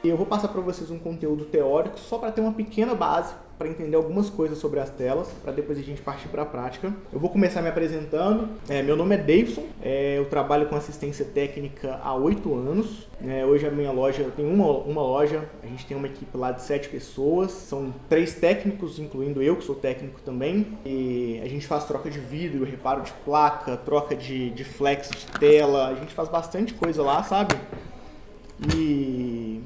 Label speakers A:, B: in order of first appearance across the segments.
A: Eu vou passar para vocês um conteúdo teórico só para ter uma pequena base, para entender algumas coisas sobre as telas, para depois a gente partir para a prática. Eu vou começar me apresentando. Meu nome é Davidson, eu trabalho com assistência técnica há 8 anos. Hoje a minha loja, eu tenho uma loja, a gente tem uma equipe lá de 7 pessoas, são 3 técnicos, incluindo eu, que sou técnico também. E a gente faz troca de vidro, reparo de placa, troca de flex de tela, a gente faz bastante coisa lá, sabe? E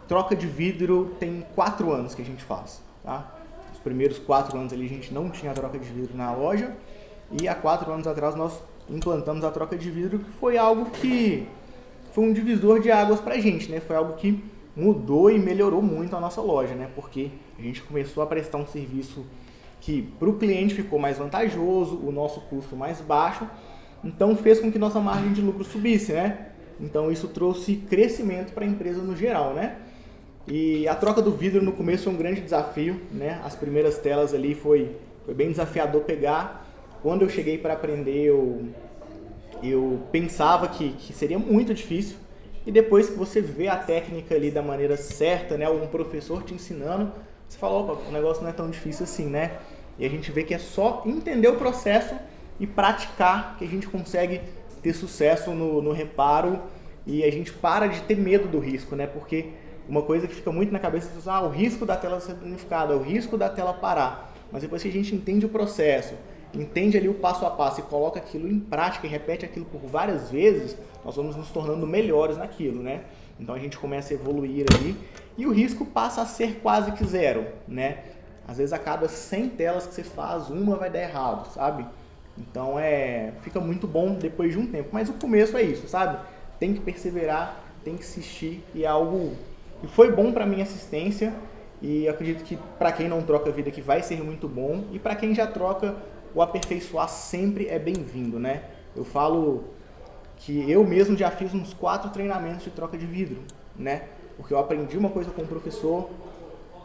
A: troca de vidro tem 4 anos que a gente faz, tá? Os primeiros 4 anos ali a gente não tinha troca de vidro na loja e há 4 anos atrás nós implantamos a troca de vidro, que foi algo que foi um divisor de águas pra gente, né? Foi algo que mudou e melhorou muito a nossa loja, né? Porque a gente começou a prestar um serviço que para o cliente ficou mais vantajoso, o nosso custo mais baixo, então fez com que nossa margem de lucro subisse, né? Então isso trouxe crescimento para a empresa no geral, né? E a troca do vidro no começo foi um grande desafio, né? As primeiras telas ali foi bem desafiador pegar. Quando eu cheguei para aprender, eu pensava que seria muito difícil. E depois que você vê a técnica ali da maneira certa, né? Um professor te ensinando, você fala, opa, o negócio não é tão difícil assim, né? E a gente vê que é só entender o processo e praticar que a gente consegue ter sucesso no reparo e a gente para de ter medo do risco, né? Porque uma coisa que fica muito na cabeça é o risco da tela ser danificada, o risco da tela parar. Mas depois que a gente entende o processo, entende ali o passo a passo e coloca aquilo em prática e repete aquilo por várias vezes, nós vamos nos tornando melhores naquilo, né? Então a gente começa a evoluir ali e o risco passa a ser quase que zero, né? Às vezes a cada 100 telas que você faz, uma vai dar errado, sabe? Então fica muito bom depois de um tempo. Mas o começo é isso, sabe? Tem que perseverar, tem que insistir e é algo que foi bom para minha assistência e acredito que para quem não troca vida que vai ser muito bom e para quem já troca, o aperfeiçoar sempre é bem-vindo, né? Eu falo que eu mesmo já fiz uns 4 treinamentos de troca de vidro, né? Porque eu aprendi uma coisa com o professor,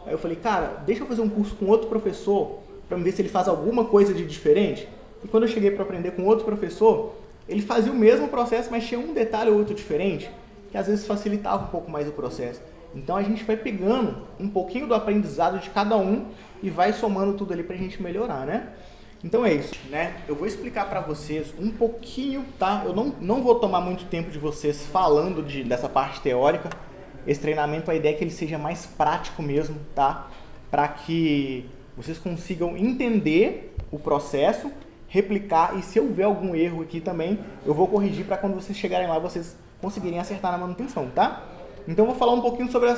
A: aí eu falei, cara, deixa eu fazer um curso com outro professor para ver se ele faz alguma coisa de diferente. E quando eu cheguei para aprender com outro professor, ele fazia o mesmo processo, mas tinha um detalhe ou outro diferente, que às vezes facilitava um pouco mais o processo. Então a gente vai pegando um pouquinho do aprendizado de cada um e vai somando tudo ali pra gente melhorar, né? Então é isso, né? Eu vou explicar pra vocês um pouquinho, tá? Eu não vou tomar muito tempo de vocês falando dessa parte teórica. Esse treinamento, a ideia é que ele seja mais prático mesmo, tá? Para que vocês consigam entender o processo, replicar e se eu ver algum erro aqui também, eu vou corrigir para quando vocês chegarem lá vocês conseguirem acertar na manutenção, tá? Então eu vou falar um pouquinho sobre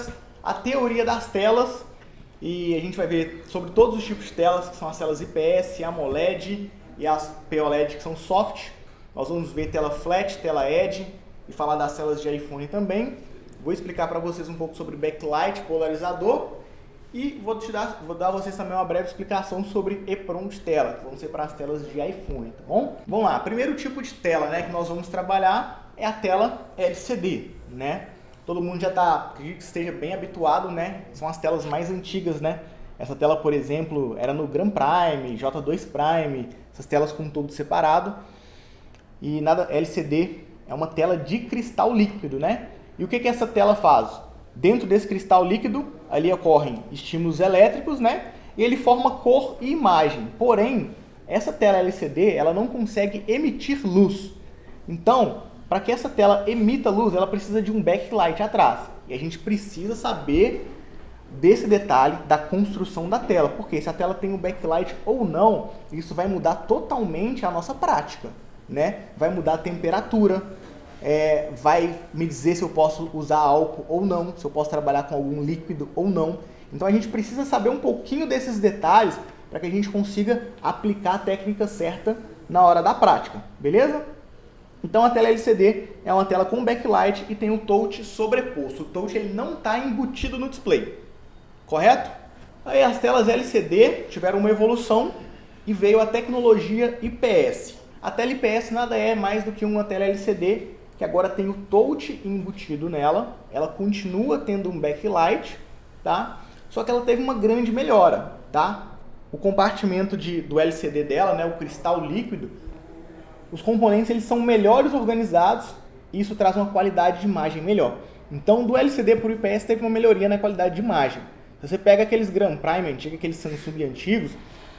A: a teoria das telas e a gente vai ver sobre todos os tipos de telas, que são as telas IPS, AMOLED e as POLED, que são soft. Nós vamos ver tela flat, tela edge e falar das telas de iPhone também. Vou explicar para vocês um pouco sobre backlight, polarizador e vou dar a vocês também uma breve explicação sobre EPROM de tela, que vão ser para as telas de iPhone, tá bom? Vamos lá, primeiro tipo de tela, né, que nós vamos trabalhar é a tela LCD, né? Todo mundo já está, acredito que esteja bem habituado, né? São as telas mais antigas, né? Essa tela, por exemplo, era no Grand Prime, J2 Prime, essas telas com tudo separado. E nada, LCD é uma tela de cristal líquido, né? E o que essa tela faz? Dentro desse cristal líquido, ali ocorrem estímulos elétricos, né? E ele forma cor e imagem. Porém, essa tela LCD, ela não consegue emitir luz. Então, para que essa tela emita luz, ela precisa de um backlight atrás. E a gente precisa saber desse detalhe da construção da tela. Porque se a tela tem um backlight ou não, isso vai mudar totalmente a nossa prática, né? Vai mudar a temperatura, vai me dizer se eu posso usar álcool ou não, se eu posso trabalhar com algum líquido ou não. Então a gente precisa saber um pouquinho desses detalhes para que a gente consiga aplicar a técnica certa na hora da prática, beleza? Então a tela LCD é uma tela com backlight e tem um touch sobreposto. O touch ele não está embutido no display, correto? Aí as telas LCD tiveram uma evolução e veio a tecnologia IPS. A tela IPS nada é mais do que uma tela LCD que agora tem o touch embutido nela. Ela continua tendo um backlight, tá? Só que ela teve uma grande melhora, tá? O compartimento do LCD dela, né, o cristal líquido, os componentes eles são melhores organizados e isso traz uma qualidade de imagem melhor. Então, do LCD para o IPS teve uma melhoria na qualidade de imagem. Se você pega aqueles Grand Prime antigos, aqueles Samsung antigos,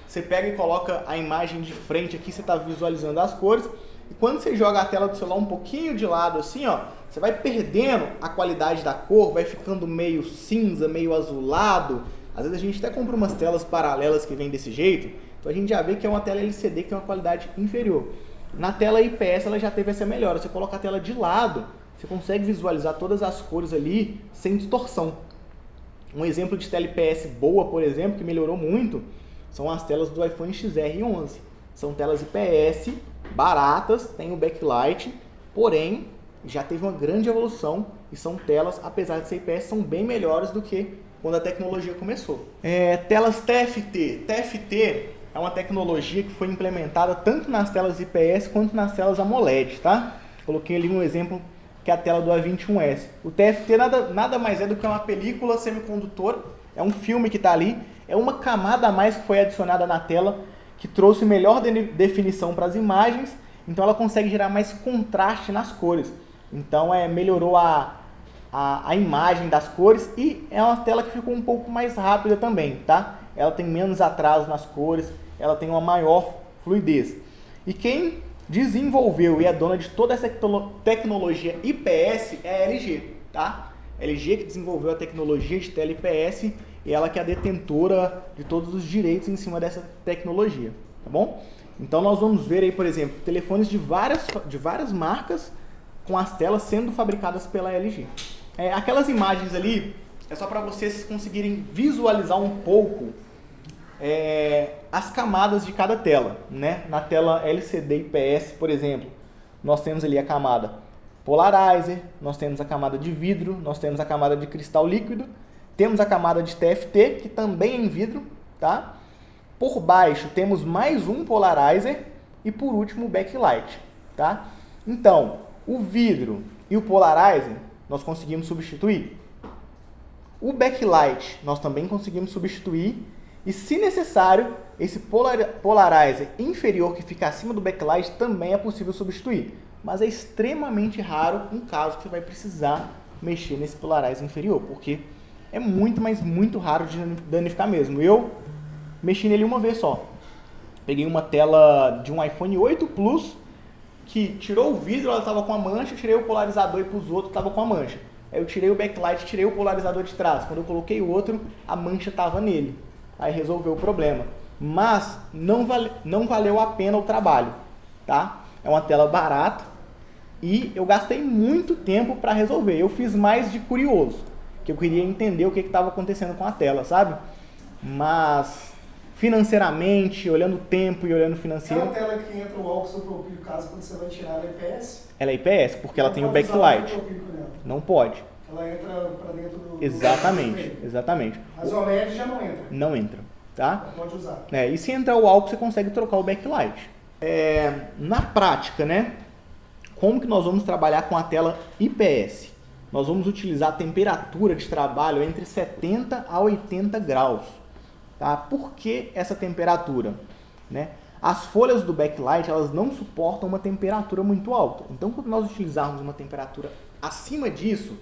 A: você pega e coloca a imagem de frente aqui, você está visualizando as cores, e quando você joga a tela do celular um pouquinho de lado assim, ó, você vai perdendo a qualidade da cor, vai ficando meio cinza, meio azulado. Às vezes a gente até compra umas telas paralelas que vem desse jeito, então a gente já vê que é uma tela LCD que tem uma qualidade inferior. Na tela IPS ela já teve essa melhora, você coloca a tela de lado, você consegue visualizar todas as cores ali sem distorção. Um exemplo de tela IPS boa, por exemplo, que melhorou muito, são as telas do iPhone XR11. São telas IPS, baratas, tem o backlight, porém já teve uma grande evolução e são telas, apesar de ser IPS, são bem melhores do que quando a tecnologia começou. Telas TFT. TFT é uma tecnologia que foi implementada tanto nas telas IPS quanto nas telas AMOLED, tá? Coloquei ali um exemplo que é a tela do A21s. O TFT nada mais é do que uma película semicondutora, é um filme que está ali, é uma camada a mais que foi adicionada na tela, que trouxe melhor definição para as imagens, então ela consegue gerar mais contraste nas cores. Então melhorou a imagem das cores e é uma tela que ficou um pouco mais rápida também, tá? Ela tem menos atraso nas cores, ela tem uma maior fluidez. E quem desenvolveu e é dona de toda essa tecnologia IPS é a LG, tá? A LG que desenvolveu a tecnologia de tela IPS e ela que é a detentora de todos os direitos em cima dessa tecnologia, tá bom? Então nós vamos ver aí, por exemplo, telefones de várias marcas com as telas sendo fabricadas pela LG. Aquelas imagens ali é só para vocês conseguirem visualizar um pouco as camadas de cada tela, né? Na tela LCD IPS, por exemplo, nós temos ali a camada polarizer, nós temos a camada de vidro, nós temos a camada de cristal líquido, temos a camada de TFT, que também é em vidro, tá? Por baixo temos mais um polarizer e por último o backlight, tá? Então, o vidro e o polarizer nós conseguimos substituir. O backlight nós também conseguimos substituir. E se necessário, esse polarizer inferior que fica acima do backlight também é possível substituir. Mas é extremamente raro um caso que você vai precisar mexer nesse polarizer inferior, porque é muito, mas muito raro de danificar mesmo. Eu mexi nele uma vez só. Peguei uma tela de um iPhone 8 Plus que tirou o vidro, ela estava com a mancha, tirei o polarizador e para os outros estava com a mancha. Aí eu tirei o backlight, tirei o polarizador de trás. Quando eu coloquei o outro, a mancha estava nele. Aí resolveu o problema. Mas não valeu a pena o trabalho, tá? É uma tela barata e eu gastei muito tempo para resolver. Eu fiz mais de curioso, que eu queria entender o que estava acontecendo com a tela, sabe? Mas financeiramente, olhando o tempo e olhando o financeiro...
B: Aquela tela que entra o óxido propílico, caso quando você vai tirar, ela é IPS?
A: Ela é IPS, porque ela tem o backlight. Não pode.
B: Ela entra para dentro do...
A: Exatamente, exatamente.
B: Mas o OLED já não entra.
A: Não entra, tá?
B: Pode usar.
A: E se entrar o álcool, você consegue trocar o backlight. Na prática, né? Como que nós vamos trabalhar com a tela IPS? Nós vamos utilizar a temperatura de trabalho entre 70 a 80 graus. Tá? Por que essa temperatura? Né? As folhas do backlight elas não suportam uma temperatura muito alta. Então, quando nós utilizarmos uma temperatura acima disso,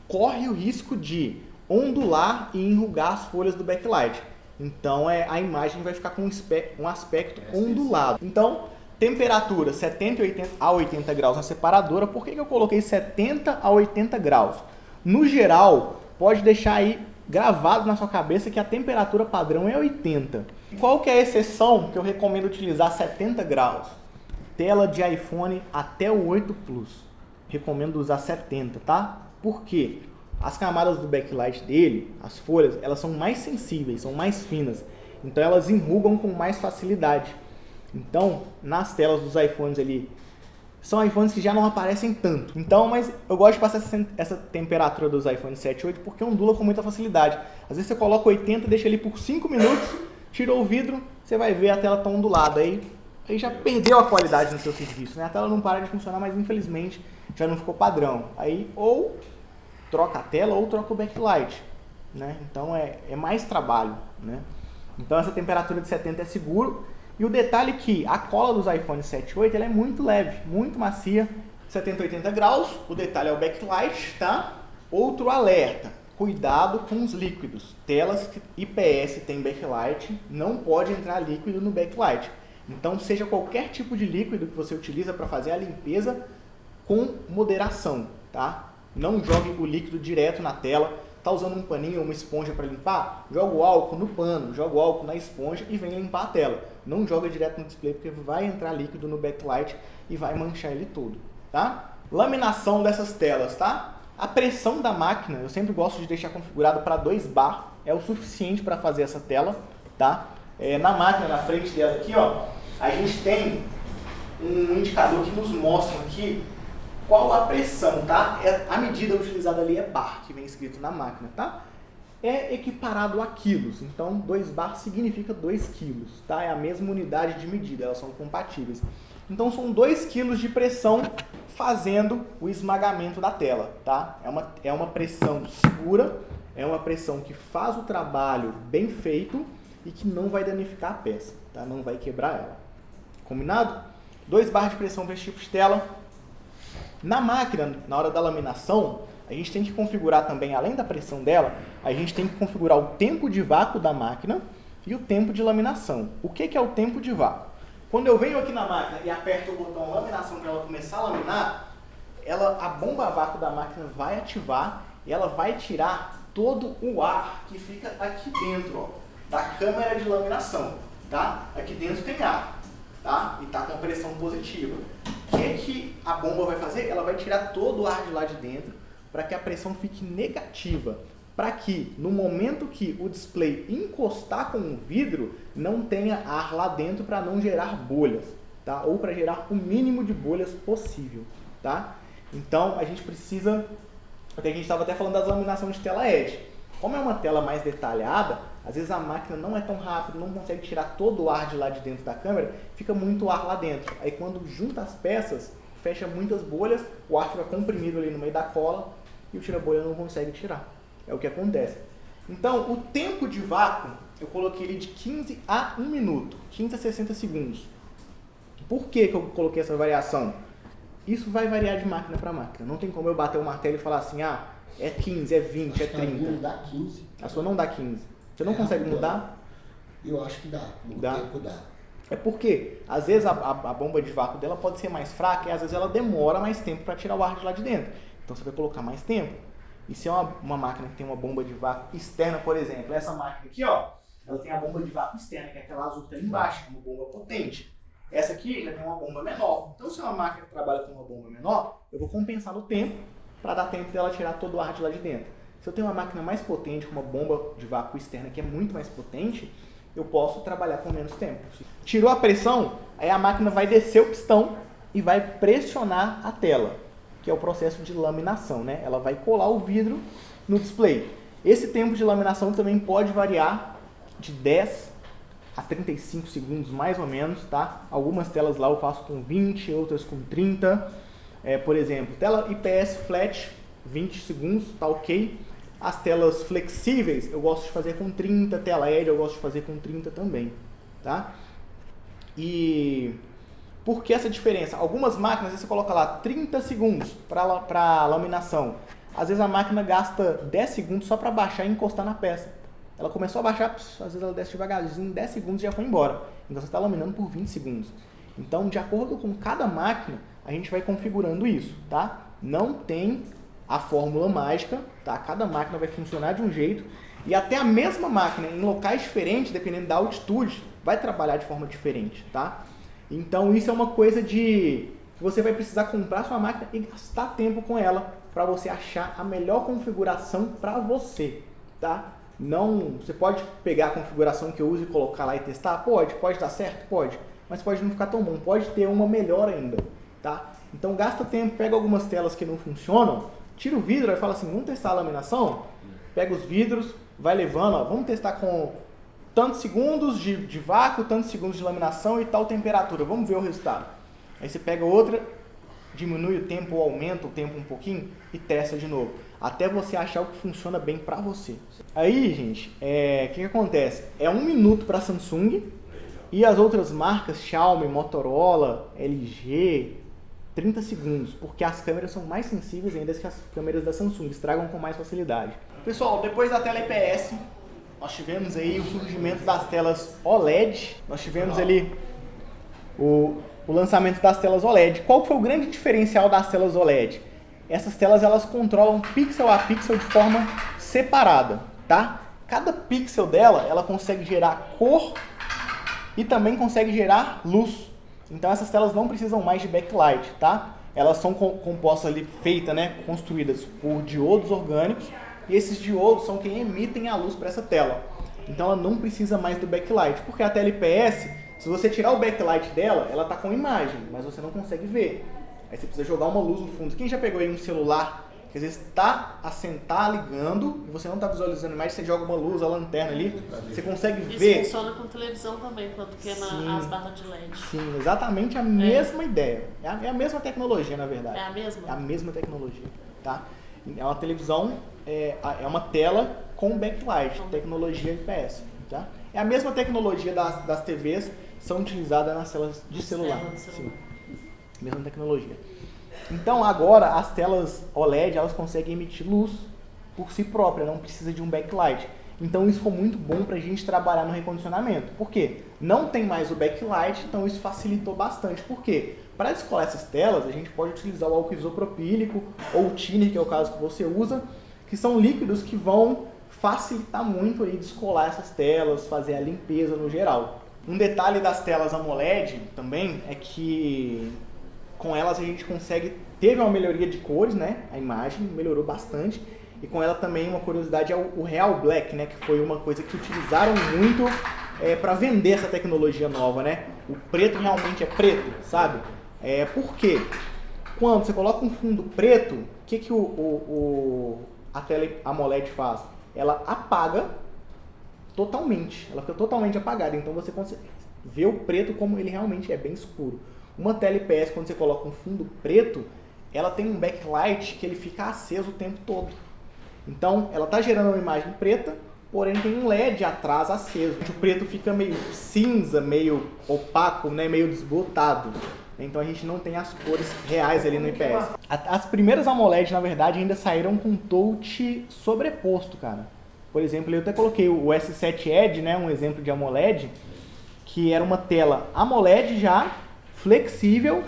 A: corre o risco de ondular e enrugar as folhas do backlight. Então, a imagem vai ficar com um aspecto ondulado. Então, temperatura 70 a 80 graus na separadora. Por que eu coloquei 70 a 80 graus? No geral, pode deixar aí gravado na sua cabeça que a temperatura padrão é 80. Qual que é a exceção que eu recomendo utilizar 70 graus? Tela de iPhone até o 8 Plus. Recomendo usar 70, tá? Por quê? As camadas do backlight dele, as folhas, elas são mais sensíveis, são mais finas. Então elas enrugam com mais facilidade. Então, nas telas dos iPhones ali, são iPhones que já não aparecem tanto. Então, mas eu gosto de passar essa temperatura dos iPhones 7 e 8 porque ondula com muita facilidade. Às vezes você coloca 80, deixa ele por 5 minutos, tirou o vidro, você vai ver a tela tá ondulada. Aí já perdeu a qualidade no seu serviço, né? A tela não para de funcionar, mas infelizmente já não ficou padrão. Aí ou troca a tela ou troca o backlight, né? Então é mais trabalho, né? Então essa temperatura de 70 é seguro. E o detalhe é que a cola dos iPhone 7 e 8 ela é muito leve, muito macia, 70 a 80 graus. O detalhe é o backlight, tá? Outro alerta, cuidado com os líquidos. Telas que IPS tem backlight, não pode entrar líquido no backlight. Então, seja qualquer tipo de líquido que você utiliza para fazer a limpeza, com moderação, tá? Não jogue o líquido direto na tela. Tá usando um paninho ou uma esponja para limpar? Joga o álcool no pano, joga o álcool na esponja e vem limpar a tela. Não joga direto no display porque vai entrar líquido no backlight e vai manchar ele todo, tá? Laminação dessas telas, tá? A pressão da máquina, eu sempre gosto de deixar configurado para 2 bar, é o suficiente para fazer essa tela, tá? Na máquina, na frente dela aqui, ó, a gente tem um indicador que nos mostra aqui qual a pressão, tá? A medida utilizada ali é bar, que vem escrito na máquina, tá? É equiparado a quilos, então 2 bar significa 2 quilos, tá? É a mesma unidade de medida, elas são compatíveis. Então são 2 quilos de pressão fazendo o esmagamento da tela, tá? É uma pressão segura, é uma pressão que faz o trabalho bem feito e que não vai danificar a peça, tá? Não vai quebrar ela. Combinado? 2 bar de pressão para esse tipo de tela. Na máquina, na hora da laminação, a gente tem que configurar também, além da pressão dela, a gente tem que configurar o tempo de vácuo da máquina e o tempo de laminação. O que é o tempo de vácuo? Quando eu venho aqui na máquina e aperto o botão laminação para ela começar a laminar, a bomba a vácuo da máquina vai ativar e ela vai tirar todo o ar que fica aqui dentro, ó, da câmara de laminação, tá? Aqui dentro tem ar, tá? E tá com pressão positiva. O que a bomba vai fazer? Ela vai tirar todo o ar de lá de dentro para que a pressão fique negativa, para que no momento que o display encostar com o vidro, não tenha ar lá dentro para não gerar bolhas, tá? Ou para gerar o mínimo de bolhas possível, tá? Então a gente precisa, porque a gente estava até falando das laminações de tela Edge. Como é uma tela mais detalhada, às vezes a máquina não é tão rápida, não consegue tirar todo o ar de lá de dentro da câmera, fica muito ar lá dentro. Aí quando junta as peças, fecha muitas bolhas, o ar fica comprimido ali no meio da cola e o tira-bolha não consegue tirar. É o que acontece. Então, o tempo de vácuo, eu coloquei ele de 15 a 1 minuto, 15 a 60 segundos. Por que eu coloquei essa variação? Isso vai variar de máquina para máquina. Não tem como eu bater o martelo e falar assim, é 15, é 20, é 30.
B: Não dá 15.
A: A sua não dá 15. Você não consegue mudar?
B: Eu acho que dá. No tempo dá.
A: É porque, às vezes, a bomba de vácuo dela pode ser mais fraca e às vezes ela demora mais tempo para tirar o ar de lá de dentro. Então você vai colocar mais tempo. E se é uma máquina que tem uma bomba de vácuo externa, por exemplo, essa máquina aqui, ó, ela tem a bomba de vácuo externa, que é aquela azul que está ali embaixo, que é uma bomba potente. Essa aqui já tem uma bomba menor. Então, se é uma máquina que trabalha com uma bomba menor, eu vou compensar no tempo para dar tempo dela tirar todo o ar de lá de dentro. Se eu tenho uma máquina mais potente, com uma bomba de vácuo externa que é muito mais potente, eu posso trabalhar com menos tempo. Tirou a pressão, aí a máquina vai descer o pistão e vai pressionar a tela, que é o processo de laminação, né? Ela vai colar o vidro no display. Esse tempo de laminação também pode variar de 10 a 35 segundos, mais ou menos, tá? Algumas telas lá eu faço com 20, outras com 30. Por exemplo, tela IPS flat, 20 segundos, tá ok. As telas flexíveis eu gosto de fazer com 30, tela Edge eu gosto de fazer com 30 também, tá? E por que essa diferença? Algumas máquinas, você coloca lá 30 segundos para laminação. Às vezes a máquina gasta 10 segundos só para baixar e encostar na peça. Ela começou a baixar, às vezes ela desce devagarzinho, 10 segundos já foi embora. Então você está laminando por 20 segundos. Então, de acordo com cada máquina, a gente vai configurando isso, tá? Não tem a fórmula mágica, tá? Cada máquina vai funcionar de um jeito e até a mesma máquina em locais diferentes, dependendo da altitude, vai trabalhar de forma diferente, tá? Então isso é uma coisa de que você vai precisar comprar sua máquina e gastar tempo com ela para você achar a melhor configuração para você, tá? Não, você pode pegar a configuração que eu uso e colocar lá e testar? Pode dar certo? Pode, mas pode não ficar tão bom, pode ter uma melhor ainda, tá? Então gasta tempo, pega algumas telas que não funcionam, tira o vidro e fala assim, vamos testar a laminação? Pega os vidros, vai levando, ó, vamos testar com tantos segundos de vácuo, tantos segundos de laminação e tal temperatura, vamos ver o resultado. Aí você pega outra, diminui o tempo ou aumenta o tempo um pouquinho e testa de novo, até você achar o que funciona bem pra você. Aí, gente, o que acontece? É 1 minuto para Samsung e as outras marcas, Xiaomi, Motorola, LG, 30 segundos, porque as câmeras são mais sensíveis ainda que as câmeras da Samsung, estragam com mais facilidade. Pessoal, depois da tela IPS, nós tivemos aí o surgimento das telas OLED, nós tivemos ali o lançamento das telas OLED. Qual foi o grande diferencial das telas OLED? Essas telas elas controlam pixel a pixel de forma separada, tá? Cada pixel dela, ela consegue gerar cor e também consegue gerar luz. Então essas telas não precisam mais de backlight, tá? Elas são compostas ali, feitas, né, construídas por diodos orgânicos, e esses diodos são quem emitem a luz para essa tela. Então ela não precisa mais do backlight, porque a tela IPS, se você tirar o backlight dela, ela está com imagem, mas você não consegue ver. Aí você precisa jogar uma luz no fundo. Quem já pegou aí um celular, que às vezes está ligando, e você não está visualizando a imagem, você joga uma luz, a lanterna ali, você consegue ver.
C: Isso funciona com televisão também, quando queima as barras de LED.
A: Sim, exatamente a mesma ideia. É a mesma tecnologia, na verdade.
C: É a mesma?
A: É a mesma tecnologia, tá? É uma televisão, é uma tela com backlight, tecnologia IPS, tá? É a mesma tecnologia das TVs, são utilizadas nas telas de celular. Sim, mesma tecnologia. Então agora as telas OLED elas conseguem emitir luz por si própria, não precisa de um backlight. Então isso foi muito bom para a gente trabalhar no recondicionamento. Por quê? Não tem mais o backlight, então isso facilitou bastante. Por quê? Para descolar essas telas a gente pode utilizar o álcool isopropílico ou o thinner, que é o caso que você usa, que são líquidos que vão facilitar muito aí descolar essas telas, fazer a limpeza no geral. Um detalhe das telas AMOLED também é que com elas a gente teve uma melhoria de cores, né? A imagem melhorou bastante. E com ela também uma curiosidade é o Real Black, né? Que foi uma coisa que utilizaram muito para vender essa tecnologia nova, né? O preto realmente é preto, sabe? Por quê? Quando você coloca um fundo preto, o que a tela AMOLED faz? Ela apaga totalmente, ela fica totalmente apagada, então você consegue ver o preto como ele realmente é bem escuro. Uma tela IPS, quando você coloca um fundo preto, ela tem um backlight que ele fica aceso o tempo todo. Então, ela está gerando uma imagem preta, porém tem um LED atrás aceso. O preto fica meio cinza, meio opaco, né, meio desbotado. Então a gente não tem as cores reais ali no IPS. As primeiras AMOLED, na verdade, ainda saíram com touch sobreposto, cara. Por exemplo, eu até coloquei o S7 Edge, né, um exemplo de AMOLED, que era uma tela AMOLED já, flexível,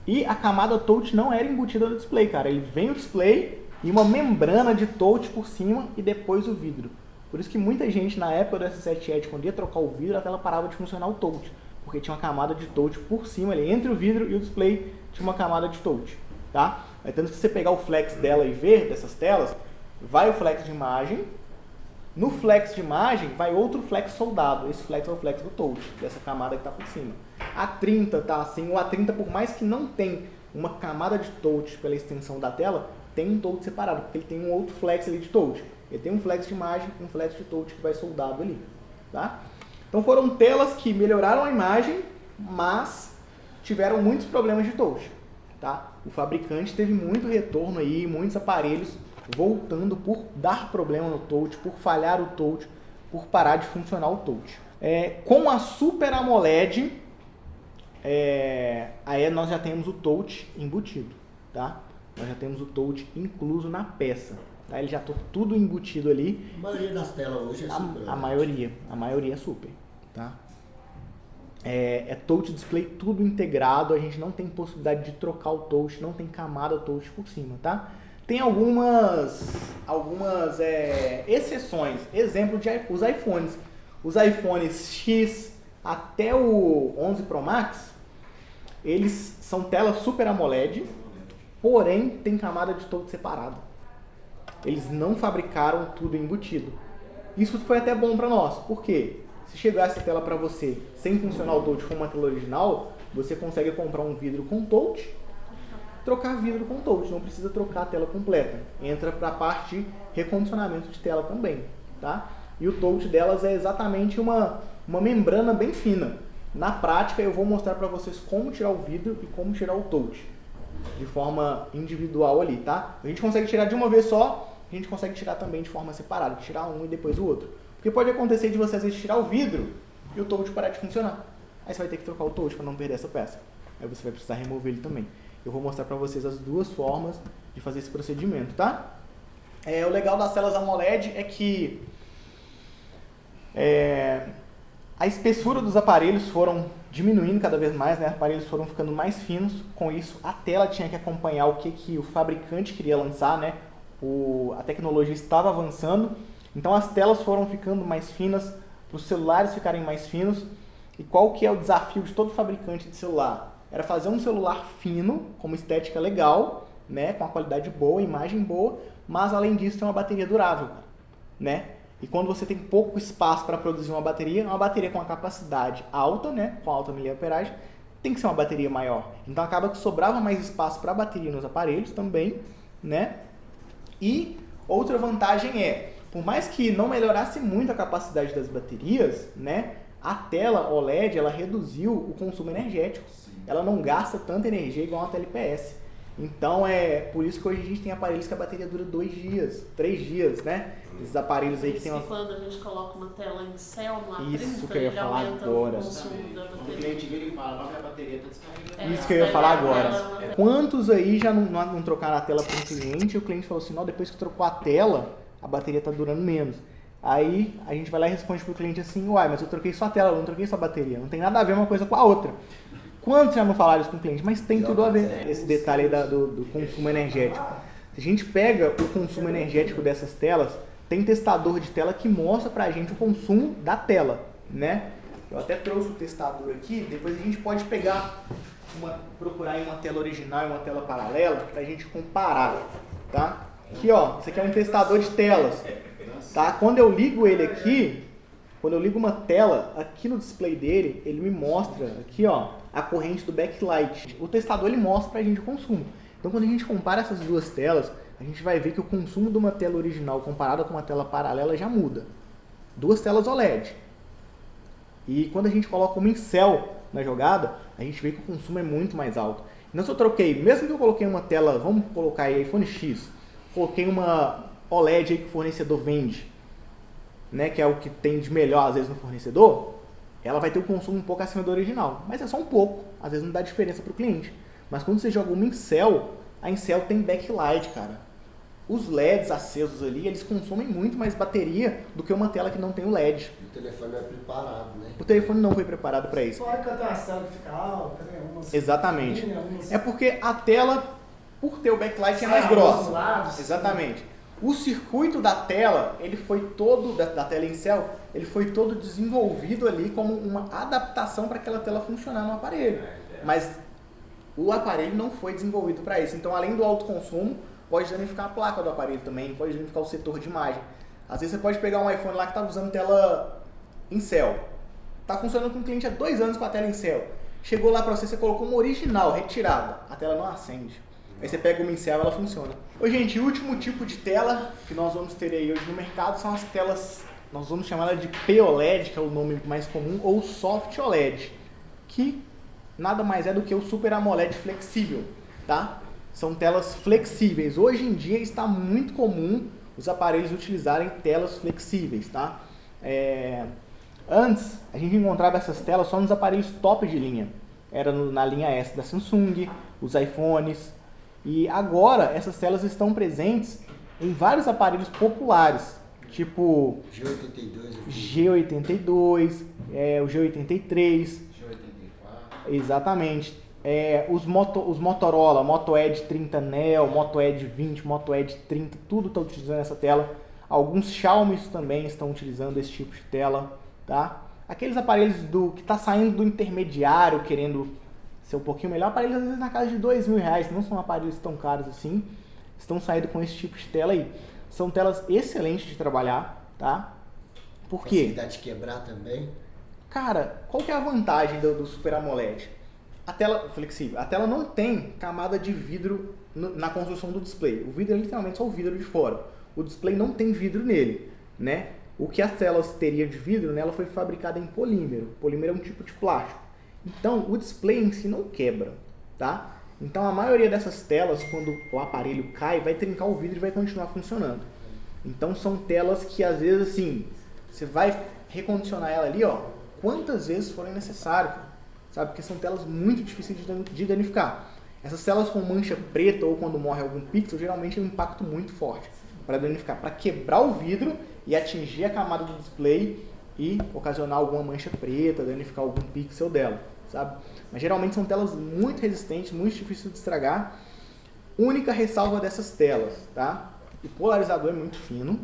A: e a camada touch não era embutida no display, cara. Ele vem o display e uma membrana de touch por cima e depois o vidro. Por isso que muita gente, na época do S7 Edge, quando ia trocar o vidro, a tela parava de funcionar o touch, porque tinha uma camada de touch por cima, ali, entre o vidro e o display tinha uma camada de touch, tá? Aí, tanto que se você pegar o flex dela e ver dessas telas, vai o flex de imagem, no flex de imagem vai outro flex soldado, esse flex é o flex do touch, dessa camada que está por cima. A 30 tá assim, o A30, por mais que não tem uma camada de touch pela extensão da tela, tem um touch separado, porque ele tem um outro flex ali de touch. Ele tem um flex de imagem e um flex de touch que vai soldado ali, tá? Então foram telas que melhoraram a imagem, mas tiveram muitos problemas de touch, tá? O fabricante teve muito retorno aí, muitos aparelhos voltando por dar problema no touch, por falhar o touch, por parar de funcionar o touch. Com a Super AMOLED, aí nós já temos o touch embutido, tá? Nós já temos o touch incluso na peça, tá? Ele já está tudo embutido ali.
D: A maioria das telas hoje é super.
A: A maioria é super, tá? É touch display tudo integrado, a gente não tem possibilidade de trocar o touch, não tem camada touch por cima, tá? Tem algumas exceções, exemplo de os iPhones. Os iPhones X até o 11 Pro Max, eles são telas Super AMOLED, porém tem camada de touch separada. Eles não fabricaram tudo embutido. Isso foi até bom para nós, porque se chegar essa tela para você sem funcionar o touch como uma tela original, você consegue comprar um vidro com touch, trocar vidro com touch, não precisa trocar a tela completa. Entra para a parte de recondicionamento de tela também, tá? E o touch delas é exatamente uma membrana bem fina. Na prática eu vou mostrar para vocês como tirar o vidro e como tirar o touch de forma individual ali, tá? A gente consegue tirar de uma vez só, a gente consegue tirar também de forma separada, tirar um e depois o outro. Porque pode acontecer de você às vezes tirar o vidro e o touch parar de funcionar. Aí você vai ter que trocar o touch para não perder essa peça. Aí você vai precisar remover ele também. eu vou mostrar para vocês as duas formas de fazer esse procedimento, tá? O legal das telas AMOLED é que a espessura dos aparelhos foram diminuindo cada vez mais, né? Os aparelhos foram ficando mais finos, com isso a tela tinha que acompanhar o que o fabricante queria lançar, né? A tecnologia estava avançando, então as telas foram ficando mais finas, para os celulares ficarem mais finos. E qual que é o desafio de todo fabricante de celular? Era fazer um celular fino, com uma estética legal, né? Com uma qualidade boa, imagem boa, mas além disso tem uma bateria durável, né? E quando você tem pouco espaço para produzir uma bateria com uma capacidade alta, né? Com alta miliamperagem, tem que ser uma bateria maior. Então acaba que sobrava mais espaço para a bateria nos aparelhos também, né? E outra vantagem por mais que não melhorasse muito a capacidade das baterias, né? A tela OLED, ela reduziu o consumo energético. Ela não gasta tanta energia igual uma tela IPS. Então, por isso que hoje a gente tem aparelhos que a bateria dura 2 dias, 3 dias, né? Esses aparelhos aí que tem
C: quando a gente coloca uma tela em céu, no A30,
A: isso que eu ia falar agora.
C: O consumo da
D: O
C: bateria.
D: cliente vira e fala, mas a bateria está descarregando.
A: Isso que eu ia falar agora. Quantos aí já não trocaram a tela para um cliente e o cliente falou assim, não, depois que trocou a tela, a bateria está durando menos. Aí a gente vai lá e responde pro cliente assim, uai, mas eu troquei só a tela, eu não troquei só a bateria. Não tem nada a ver uma coisa com a outra. Quantos já não falaram isso com o cliente? Mas tem tudo a ver, esse detalhe aí do consumo energético. Se a gente pega o consumo energético dessas telas, tem testador de tela que mostra pra gente o consumo da tela, né? Eu até trouxe o testador aqui, depois a gente pode procurar em uma tela original e uma tela paralela pra gente comparar, tá? Aqui, ó, isso aqui é um testador de telas, tá? Quando eu ligo ele aqui, quando eu ligo uma tela, aqui no display dele, ele me mostra aqui, ó, a corrente do backlight. O testador, ele mostra pra gente o consumo. Então, quando a gente compara essas duas telas, a gente vai ver que o consumo de uma tela original comparada com uma tela paralela já muda. Duas telas OLED. E quando a gente coloca uma em céu na jogada, a gente vê que o consumo é muito mais alto. Então, se eu troquei, mesmo que eu coloquei uma tela, vamos colocar aí iPhone X, coloquei uma OLED aí que o fornecedor vende, né, que é o que tem de melhor às vezes no fornecedor, ela vai ter um consumo um pouco acima do original, mas é só um pouco, às vezes não dá diferença para o cliente. Mas quando você joga uma em céu, a em céu tem backlight, cara. Os LEDs acesos ali, eles consomem muito mais bateria do que uma tela que não tem o LED.
D: O telefone não é preparado, né?
A: O telefone não foi preparado para isso.
B: Só é que tem uma célula que fica alta, né?
A: Exatamente. É porque a tela, por ter o backlight, é mais grossa.
B: Lados,
A: exatamente. O circuito da tela, ele foi todo, da tela em céu, ele foi todo desenvolvido ali como uma adaptação para aquela tela funcionar no aparelho. Mas o aparelho não foi desenvolvido para isso. Então, além do alto consumo, pode danificar a placa do aparelho também, pode danificar o setor de imagem. Às vezes você pode pegar um iPhone lá que está usando tela em céu. Está funcionando com o cliente há 2 anos com a tela em céu. Chegou lá para você colocou uma original, retirada. A tela não acende. Aí você pega uma em céu, ela funciona. Ô, gente, o último tipo de tela que nós vamos ter aí hoje no mercado são as telas, nós vamos chamar ela de POLED, que é o nome mais comum, ou Soft OLED, que nada mais é do que o Super AMOLED flexível, tá? São telas flexíveis. Hoje em dia está muito comum os aparelhos utilizarem telas flexíveis, tá? Antes, a gente encontrava essas telas só nos aparelhos top de linha. Era na linha S da Samsung, os iPhones. E agora, essas telas estão presentes em vários aparelhos populares, tipo G82, o G83,
D: G84.
A: exatamente. Os Motorola, Moto Edge 30 Neo, Moto Edge 20, Moto Edge 30, tudo está utilizando essa tela. Alguns Xiaomi também estão utilizando esse tipo de tela, tá? Aqueles aparelhos que está saindo do intermediário, querendo ser um pouquinho melhor, aparelhos às vezes na casa de R$2.000, não são aparelhos tão caros assim, estão saindo com esse tipo de tela aí. São telas excelentes de trabalhar, tá? Por quê?
D: Facilidade de quebrar também.
A: Cara, qual que é a vantagem do Super AMOLED? A tela flexível, a tela não tem camada de vidro na construção do display. O vidro é literalmente só o vidro de fora. O display não tem vidro nele, né? O que as telas teriam de vidro, né, ela foi fabricada em polímero. Polímero é um tipo de plástico. Então, o display em si não quebra, tá? Então, a maioria dessas telas, quando o aparelho cai, vai trincar o vidro e vai continuar funcionando. Então, são telas que, às vezes, assim, você vai recondicionar ela ali, ó, quantas vezes forem necessário, sabe? Porque são telas muito difíceis de danificar. Essas telas com mancha preta ou quando morre algum pixel, geralmente é um impacto muito forte para danificar, para quebrar o vidro e atingir a camada do display e ocasionar alguma mancha preta, danificar algum pixel dela, sabe? Mas geralmente são telas muito resistentes, muito difíceis de estragar. Única ressalva dessas telas, tá? O polarizador é muito fino,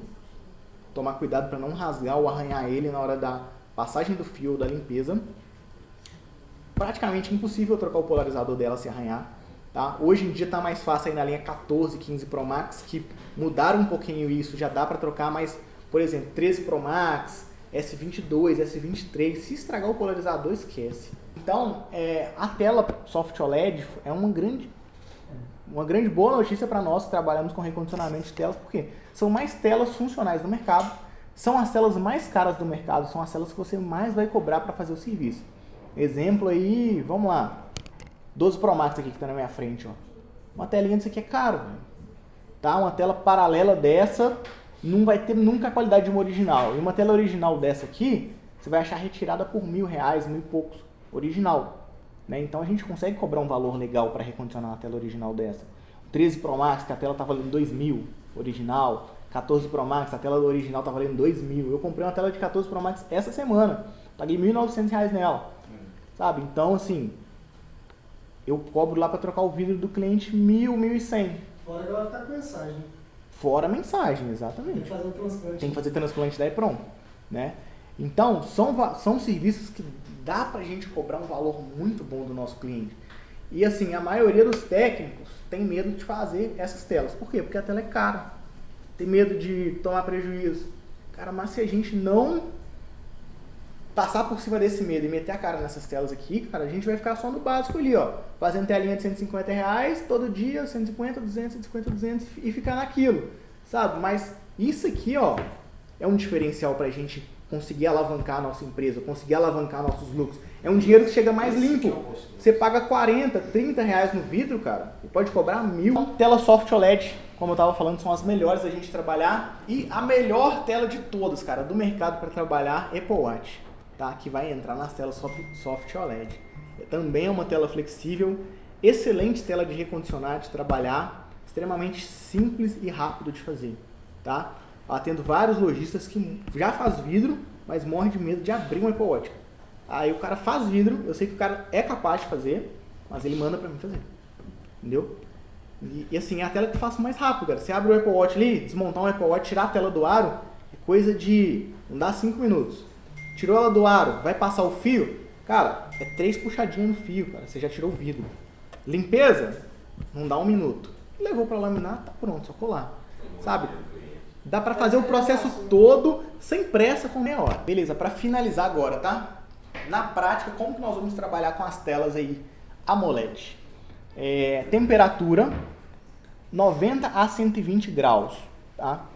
A: tomar cuidado para não rasgar ou arranhar ele na hora da passagem do fio ou da limpeza. Praticamente impossível trocar o polarizador dela se arranhar. Tá? Hoje em dia está mais fácil aí na linha 14, 15 Pro Max, que mudaram um pouquinho isso, já dá para trocar, mas, por exemplo, 13 Pro Max, S22, S23, se estragar o polarizador, esquece. Então, a tela Soft OLED é uma grande boa notícia para nós que trabalhamos com recondicionamento de telas, porque são mais telas funcionais no mercado, são as telas mais caras do mercado, são as telas que você mais vai cobrar para fazer o serviço. Exemplo aí, vamos lá, 12 Pro Max aqui que está na minha frente, ó. Uma telinha disso aqui é caro, velho. Tá? Uma tela paralela dessa não vai ter nunca a qualidade de uma original. E uma tela original dessa aqui, você vai achar retirada por R$1.000, R$1.000 e poucos, original. Né? Então a gente consegue cobrar um valor legal para recondicionar uma tela original dessa. O 13 Pro Max, que a tela tá valendo R$2.000, original. 14 Pro Max, a tela do original tá valendo R$2.000. Eu comprei uma tela de 14 Pro Max essa semana. Paguei R$1.900 nela. Sabe? Então, assim, eu cobro lá para trocar o vidro do cliente R$1.000, R$1.100.
B: Fora ela tá com mensagem.
A: Fora a mensagem, exatamente.
B: Tem que fazer um transplante.
A: Tem que fazer transplante daí pronto, né? Então, são serviços que dá pra gente cobrar um valor muito bom do nosso cliente. E assim, a maioria dos técnicos tem medo de fazer essas telas. Por quê? Porque a tela é cara. Tem medo de tomar prejuízo. Cara, mas se a gente não passar por cima desse medo e meter a cara nessas telas aqui, cara, a gente vai ficar só no básico ali, ó. Fazendo telinha de R$150 todo dia, 150, 200, 150, 200 e ficar naquilo, sabe? Mas isso aqui, ó, é um diferencial pra gente conseguir alavancar a nossa empresa, conseguir alavancar nossos lucros. É um dinheiro que chega mais limpo. Você paga 40, 30 reais no vidro, cara, e pode cobrar 1.000. Tela Soft OLED, como eu tava falando, são as melhores da gente trabalhar. E a melhor tela de todas, cara, do mercado para trabalhar, Apple Watch. Tá, que vai entrar nas telas Soft OLED. Também é uma tela flexível, excelente tela de recondicionar, de trabalhar, extremamente simples e rápido de fazer. Tá? Atendo vários lojistas que já faz vidro, mas morre de medo de abrir um Apple Watch. Aí o cara faz vidro, eu sei que o cara é capaz de fazer, mas ele manda pra mim fazer. Entendeu? E assim, é a tela que eu faço mais rápido, cara. Você abre o Apple Watch ali, desmontar um Apple Watch, tirar a tela do aro, é coisa de, não dá 5 minutos. Tirou ela do aro, vai passar o fio, cara, é 3 puxadinhas no fio, cara, você já tirou o vidro. Limpeza, não dá 1 minuto. Levou pra laminar, tá pronto, só colar. Sabe? Dá pra fazer o processo todo sem pressa, com meia hora. Beleza, pra finalizar agora, tá? Na prática, como que nós vamos trabalhar com as telas aí AMOLED? Temperatura 90 a 120 graus, tá?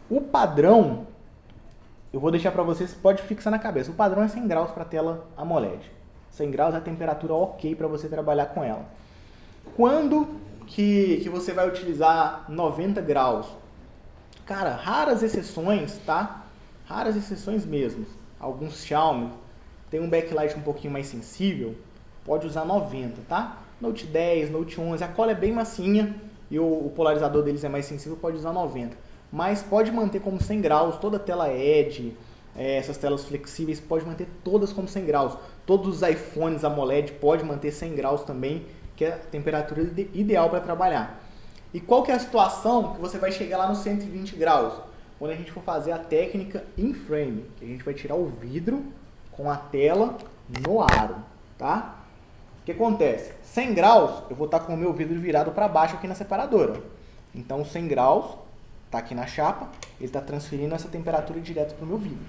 A: O padrão, eu vou deixar para vocês, pode fixar na cabeça. O padrão é 100 graus para a tela AMOLED. 100 graus é a temperatura ok para você trabalhar com ela. Quando que você vai utilizar 90 graus? Cara, raras exceções, tá? Raras exceções mesmo. Alguns Xiaomi tem um backlight um pouquinho mais sensível, pode usar 90, tá? Note 10, Note 11, a cola é bem massinha e o polarizador deles é mais sensível, pode usar 90. Mas pode manter como 100 graus, toda a tela Edge, essas telas flexíveis, pode manter todas como 100 graus. Todos os iPhones AMOLED pode manter 100 graus também, que é a temperatura ideal para trabalhar. E qual que é a situação que você vai chegar lá nos 120 graus? Quando a gente for fazer a técnica in frame, que a gente vai tirar o vidro com a tela no aro, tá? O que acontece? 100 graus, eu vou estar com o meu vidro virado para baixo aqui na separadora. Então 100 graus, tá aqui na chapa, ele está transferindo essa temperatura direto para o meu vidro.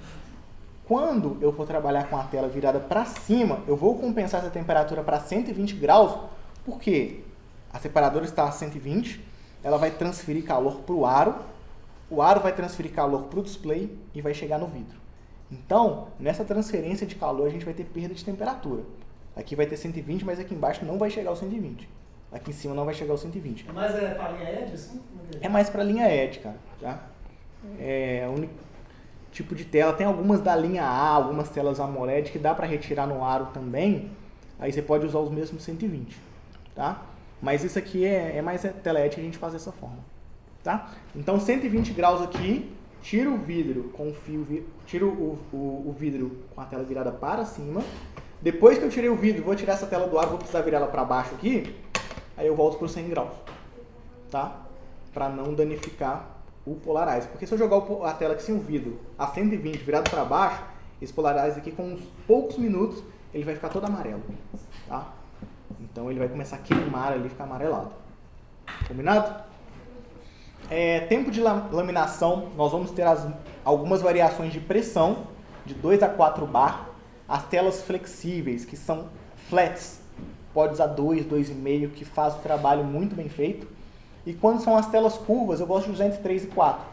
A: Quando eu for trabalhar com a tela virada para cima, eu vou compensar essa temperatura para 120 graus, porque a separadora está a 120, ela vai transferir calor para o aro vai transferir calor para o display e vai chegar no vidro. Então, nessa transferência de calor, a gente vai ter perda de temperatura. Aqui vai ter 120, mas aqui embaixo não vai chegar ao 120. Aqui em cima não vai chegar ao 120.
B: É mais para a linha Edge, assim?
A: É mais para a linha Edge, cara. Tá? É o único tipo de tela. Tem algumas da linha A, algumas telas AMOLED que dá para retirar no aro também. Aí você pode usar os mesmos 120. Tá? Mas isso aqui é mais tela LED que a gente faz dessa forma, tá? Então 120 graus aqui, tiro o vidro com o fio, tiro o vidro com a tela virada para cima. Depois que eu tirei o vidro, vou tirar essa tela do ar, vou precisar virar ela para baixo aqui, aí eu volto para 100 graus, tá? Para não danificar o Polarize. Porque se eu jogar a tela aqui sem o vidro a 120 virado para baixo, esse Polarize aqui com uns poucos minutos, ele vai ficar todo amarelo, tá? Então ele vai começar a queimar ali, ficar amarelado. Combinado? Tempo de laminação, nós vamos ter algumas variações de pressão, de 2 a 4 bar. As telas flexíveis, que são flats, pode usar 2, 2,5, que faz o trabalho muito bem feito. E quando são as telas curvas, eu gosto de usar entre 3 e 4,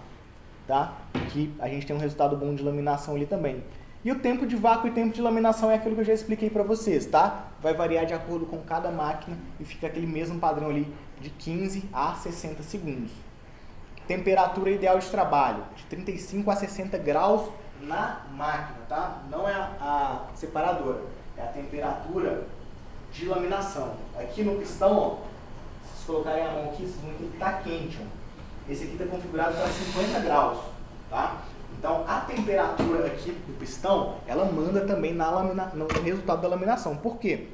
A: tá? Que a gente tem um resultado bom de laminação ali também. E o tempo de vácuo e tempo de laminação é aquilo que eu já expliquei para vocês, tá? Vai variar de acordo com cada máquina e fica aquele mesmo padrão ali de 15 a 60 segundos. Temperatura ideal de trabalho, de 35 a 60 graus na máquina, tá? Não é a separadora, é a temperatura de laminação. Aqui no pistão, ó, se vocês colocarem a mão aqui, vocês vão ver que está quente, ó. Esse aqui está configurado para 50 graus, tá? Então, a temperatura aqui do pistão, ela manda também no resultado da laminação. Por quê?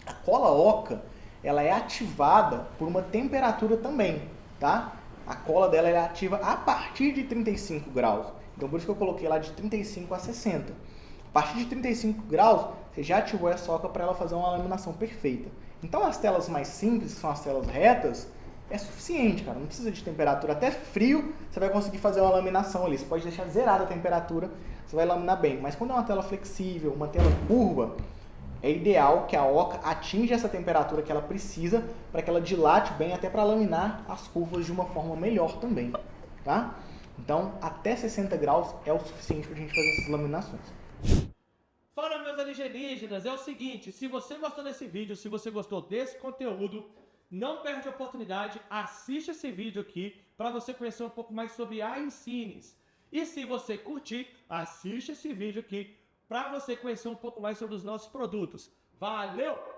A: A cola oca, ela é ativada por uma temperatura também, tá? A cola dela é ativa a partir de 35 graus. Então, por isso que eu coloquei lá de 35 a 60. A partir de 35 graus, você já ativou essa oca para ela fazer uma laminação perfeita. Então, as telas mais simples, que são as telas retas, é suficiente, cara. Não precisa de temperatura. Até frio, você vai conseguir fazer uma laminação ali. Você pode deixar zerada a temperatura, você vai laminar bem. Mas quando é uma tela flexível, uma tela curva, é ideal que a oca atinja essa temperatura que ela precisa para que ela dilate bem, até para laminar as curvas de uma forma melhor também, tá? Então, até 60 graus é o suficiente para a gente fazer essas laminações.
E: Fala, meus alienígenas, é o seguinte, se você gostou desse vídeo, se você gostou desse conteúdo, não perde a oportunidade, assiste esse vídeo aqui para você conhecer um pouco mais sobre a Incines. E se você curtir, assiste esse vídeo aqui para você conhecer um pouco mais sobre os nossos produtos. Valeu!